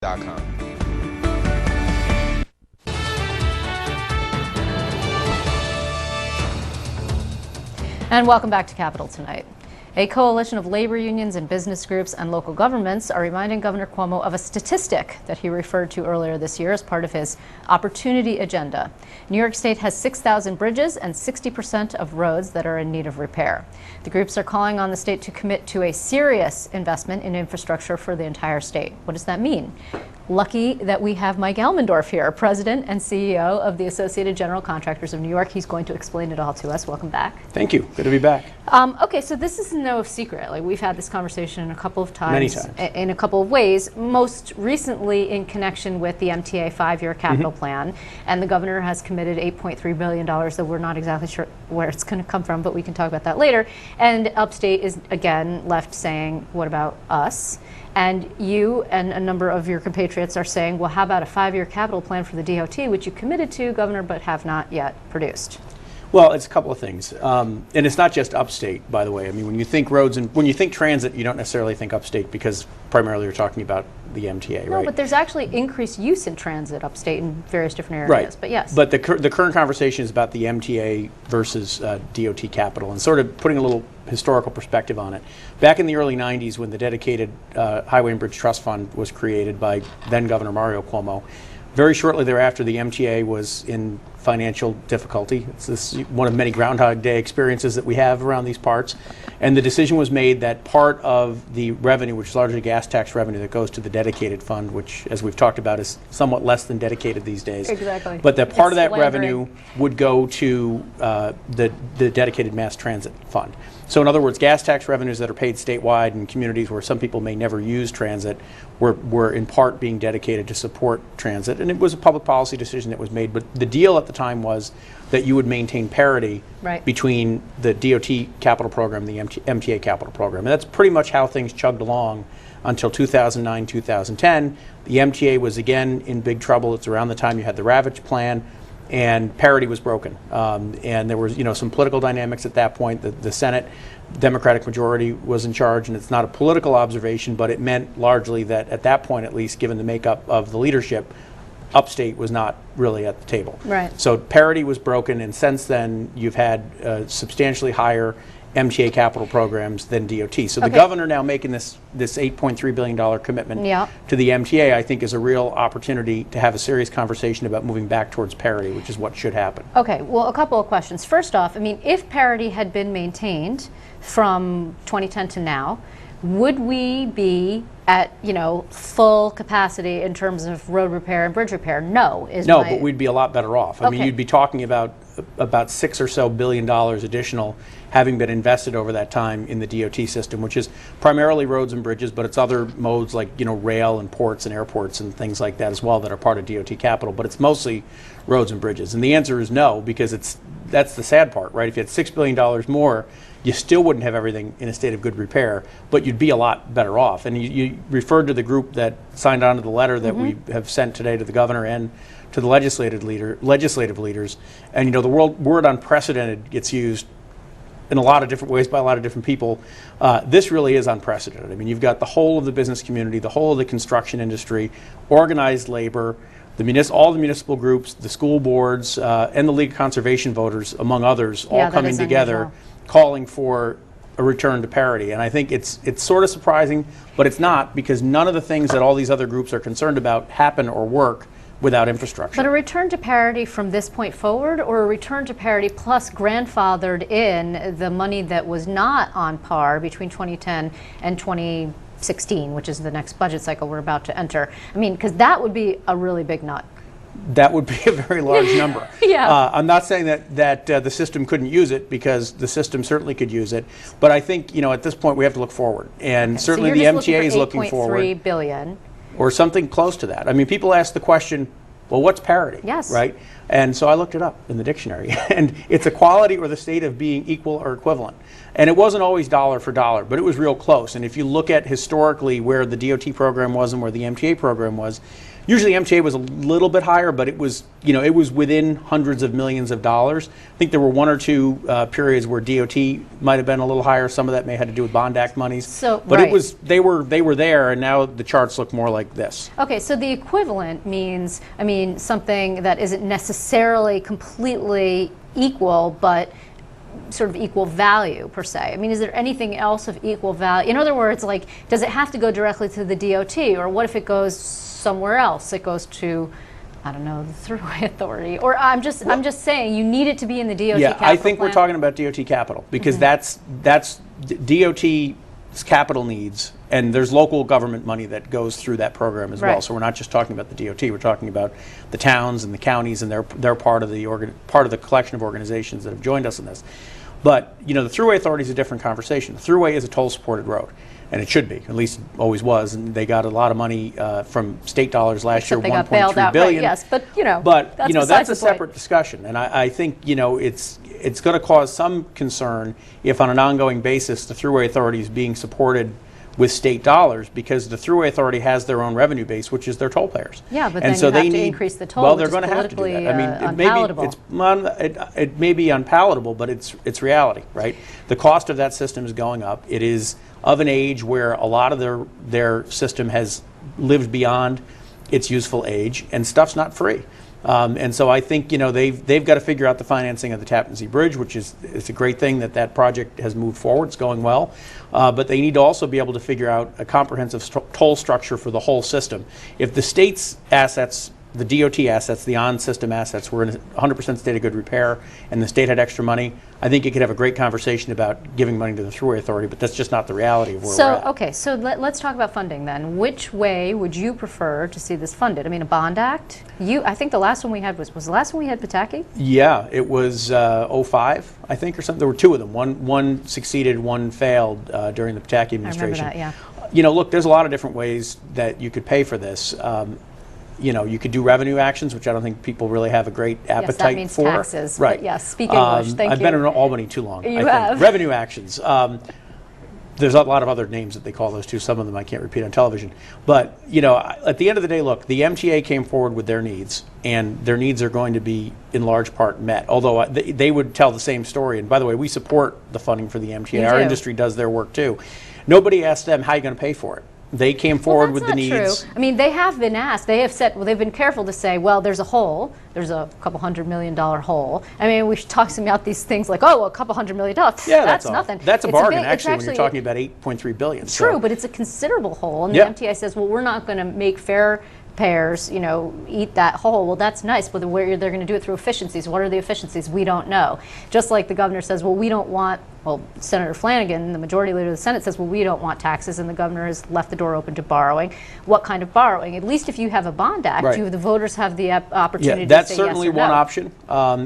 And welcome back to Capitol Tonight. A coalition of labor unions and business groups and local governments are reminding Governor Cuomo of a statistic that he referred to earlier this year as part of his opportunity agenda. New York State has 6,000 bridges and 60% of roads that are in need of repair. The groups are calling on the state to commit to a serious investment in infrastructure for the entire state. What does that mean? Lucky that we have Mike Elmendorf here, President and CEO of the Associated General Contractors of New York. He's going to explain it all to us. Welcome back. Thank you. Good to be back. Okay, so this is no secret. Like, we've had this conversation a couple of times. Many times. In a couple of ways, most recently in connection with the MTA 5-year capital plan. And the governor has committed $8.3 billion, though we're not exactly sure where it's going to come from, but we can talk about that later. And Upstate is, again, left saying, what about us? And you and a number of your compatriots are saying, well, how about a 5-year capital plan for the DOT, which you committed to, Governor, but have not yet produced? Well, it's a couple of things. And it's not just Upstate, by the way. I mean, when you think roads and when you think transit, you don't necessarily think Upstate because primarily you're talking about the MTA, no, right? But there's actually increased use in transit Upstate in various different areas. Right. But yes. But the current conversation is about the MTA versus DOT capital and sort of putting a little historical perspective on it. Back in the early 90s, when the dedicated Highway and Bridge Trust Fund was created by then Governor Mario Cuomo, very shortly thereafter, the MTA was in financial difficulty. It's one of many Groundhog Day experiences that we have around these parts. And the decision was made that part of the revenue, which is largely gas tax revenue that goes to the dedicated fund, which, as we've talked about, is somewhat less than dedicated these days. Exactly. But that part of that revenue would go to the dedicated mass transit fund. So in other words, gas tax revenues that are paid statewide in communities where some people may never use transit were in part being dedicated to support transit. And it was a public policy decision that was made. But the deal at the time was that you would maintain parity between the DOT capital program and the MTA capital program. And that's pretty much how things chugged along until 2009, 2010. The MTA was again in big trouble. It's around the time you had the Ravitch plan. And parity was broken, and there was, some political dynamics at that point. The Senate Democratic majority was in charge, and it's not a political observation, but it meant largely that at that point, at least, given the makeup of the leadership, Upstate was not really at the table. Right. So parity was broken, and since then, you've had substantially higher MTA capital programs than DOT. So the governor now making this $8.3 billion commitment to the MTA, I think, is a real opportunity to have a serious conversation about moving back towards parity, which is what should happen. Okay, well, a couple of questions. First off, I mean, if parity had been maintained from 2010 to now, would we be at, full capacity in terms of road repair and bridge repair? No. But we'd be a lot better off. I mean, you'd be talking about $6 or so billion additional having been invested over that time in the DOT system, which is primarily roads and bridges, but it's other modes like, rail and ports and airports and things like that as well that are part of DOT capital, but it's mostly roads and bridges. And the answer is no, because that's the sad part, right? If you had $6 billion more, you still wouldn't have everything in a state of good repair, but you'd be a lot better off. And you referred to the group that signed on to the letter that we have sent today to the governor and to the legislative leaders. And the word unprecedented gets used in a lot of different ways by a lot of different people. This really is unprecedented. I mean, you've got the whole of the business community, the whole of the construction industry, organized labor, all the municipal groups, the school boards, and the League of Conservation Voters, among others, all coming together, calling for a return to parity. And I think it's sort of surprising, but it's not, because none of the things that all these other groups are concerned about happen or work without infrastructure. But a return to parity from this point forward, or a return to parity plus grandfathered in the money that was not on par between 2010 and 2016, which is the next budget cycle we're about to enter? I mean, because that would be a really big nut. That would be a very large number. I'm not saying that the system couldn't use it, because the system certainly could use it. But I think, at this point we have to look forward. And certainly the MTA is looking forward. $8.3 billion. Or something close to that. I mean, people ask the question, well, what's parity? Yes. Right? And so I looked it up in the dictionary. And it's a quality or the state of being equal or equivalent. And it wasn't always dollar for dollar, but it was real close. And if you look at historically where the DOT program was and where the MTA program was, usually MTA was a little bit higher, but it was, it was within hundreds of millions of dollars. I think there were one or two periods where DOT might have been a little higher. Some of that may have had to do with Bond Act monies. But right. it was they were there, and now the charts look more like this. Okay, so the equivalent means, something that isn't necessarily completely equal, but sort of equal value per se. Is there anything else of equal value? In other words, like, does it have to go directly to the DOT, or what if it goes somewhere else? It goes to, I don't know, the Thruway Authority, or I'm just saying you need it to be in the DOT. Yeah, I think we're talking about DOT capital because that's DOT's capital needs, and there's local government money that goes through that program as well. So we're not just talking about the DOT. We're talking about the towns and the counties, and they're part of the collection of organizations that have joined us in this. But the Thruway Authority is a different conversation. The Thruway is a toll-supported road, and it should be. At least it always was. And they got a lot of money from state dollars last year, $1.3 billion. Right, yes, but that's a separate discussion. And I think it's going to cause some concern if, on an ongoing basis, the Thruway Authority is being supported with state dollars, because the Thruway Authority has their own revenue base, which is their toll payers. Yeah, but and then so you have they to need, increase the toll, well, which they're is going to have to do that. unpalatable. It may be unpalatable, but it's reality, right? The cost of that system is going up. It is of an age where a lot of their system has lived beyond its useful age, and stuff's not free. And so I think they've got to figure out the financing of the Tappan Zee Bridge, which it's a great thing that project has moved forward. It's going well, but they need to also be able to figure out a comprehensive toll structure for the whole system. If the state's assets, the DOT assets, the on-system assets, were in a 100% state of good repair, and the state had extra money, I think you could have a great conversation about giving money to the Thruway Authority, but that's just not the reality of where we're at. Okay, so let's talk about funding then. Which way would you prefer to see this funded? A bond act? I think the last one we had was the last one we had Pataki? Yeah, it was 05, I think, or something. There were two of them. One succeeded, one failed during the Pataki administration. I remember that, yeah. Look, there's a lot of different ways that you could pay for this. You could do revenue actions, which I don't think people really have a great appetite yes, that means for. Taxes. Right. Yes, speak English. Thank you. I've been in Albany too long. You have. Revenue actions. There's a lot of other names that they call those too. Some of them I can't repeat on television. But, at the end of the day, look, the MTA came forward with their needs, and their needs are going to be in large part met. Although they would tell the same story. And by the way, we support the funding for the MTA. Our industry does their work too. Nobody asked them, how are you going to pay for it? They came forward with the needs. True. They have been asked. They have said, they've been careful to say, well, there's a hole. There's a couple $100 million hole. We talk about these things like, a couple $100 million. Yeah, that's nothing. That's a bargain, actually, when you're talking about $8.3 billion. True, but it's a considerable hole. And the MTA says, well, we're not going to make fare payers, eat that hole. Well, that's nice, but they're going to do it through efficiencies. What are the efficiencies? We don't know. Just like the governor says, well, we don't want, Senator Flanagan, the majority leader of the Senate, says, well, we don't want taxes, and the governor has left the door open to borrowing. What kind of borrowing? At least if you have a bond act, right. The voters have the opportunity to that's say certainly yes or one no. option.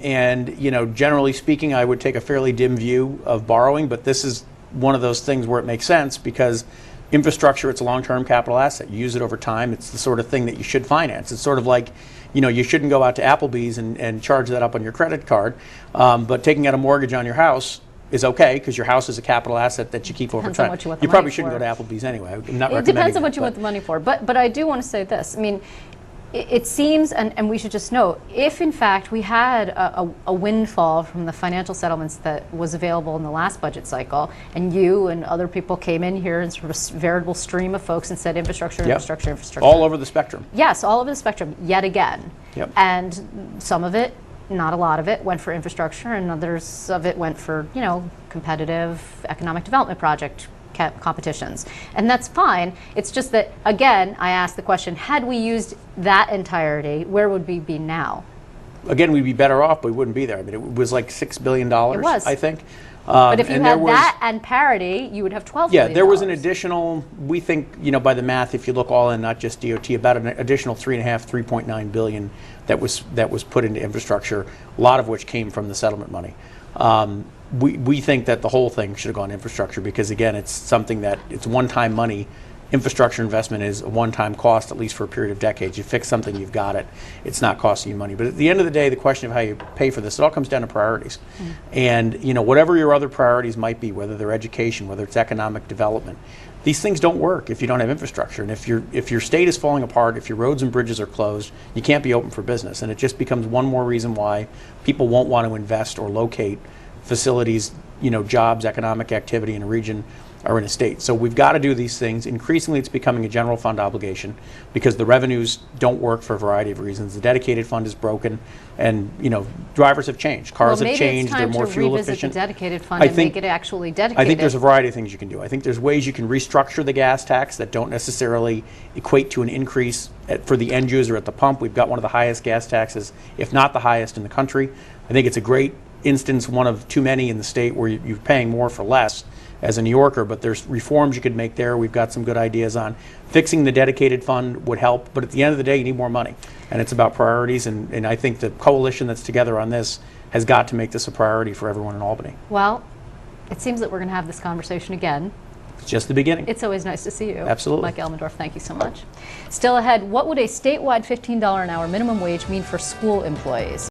And, generally speaking, I would take a fairly dim view of borrowing, but this is one of those things where it makes sense because infrastructure, it's a long-term capital asset. You use it over time. It's the sort of thing that you should finance. It's sort of like, you shouldn't go out to Applebee's and charge that up on your credit card, but taking out a mortgage on your house is okay because your house is a capital asset that you keep over time. You probably shouldn't go to Applebee's anyway. I'm not it depends on what you want the money for. But I do want to say this. It seems, and we should just note, if in fact we had a windfall from the financial settlements that was available in the last budget cycle, and you and other people came in here in sort of a veritable stream of folks and said infrastructure, infrastructure, infrastructure. All over the spectrum. Yes, all over the spectrum, yet again. Yep. And some of it, not a lot of it, went for infrastructure, and others of it went for, competitive economic development project competitions. And that's fine. It's just that, again, I asked the question, had we used that entirety, where would we be now? Again, we'd be better off, but we wouldn't be there. It was like $6 billion, it was. I think. But if you had that and parity, you would have $12 billion. Yeah, there was an additional, we think, by the math, if you look all in, not just DOT, about an additional $3.9 billion that was put into infrastructure, a lot of which came from the settlement money. We think that the whole thing should have gone to infrastructure because, again, it's something that it's one-time money infrastructure investment is a one-time cost, at least for a period of decades. You fix something, you've got it. It's not costing you money. But at the end of the day, the question of how you pay for this, it all comes down to priorities. And whatever your other priorities might be, whether they're education, whether it's economic development, these things don't work if you don't have infrastructure. And if your state is falling apart, if your roads and bridges are closed, you can't be open for business. And it just becomes one more reason why people won't want to invest or locate facilities, jobs, economic activity in a region or in a state. So we've got to do these things. Increasingly, it's becoming a general fund obligation because the revenues don't work for a variety of reasons. The dedicated fund is broken, and drivers have changed. Cars have changed. They're more fuel efficient. The dedicated fund and make it actually dedicated. I think there's a variety of things you can do. I think there's ways you can restructure the gas tax that don't necessarily equate to an increase for the end user at the pump. We've got one of the highest gas taxes, if not the highest in the country. I think it's a great instance, one of too many in the state, where you're paying more for less as a New Yorker, but there's reforms you could make there. We've got some good ideas on fixing the dedicated fund would help, but at the end of the day, you need more money, and it's about priorities, and I think the coalition that's together on this has got to make this a priority for everyone in Albany. Well, it seems that we're going to have this conversation again. It's just the beginning. It's always nice to see you. Absolutely. Mike Elmendorf, thank you so much. Still ahead, what would a statewide $15 an hour minimum wage mean for school employees?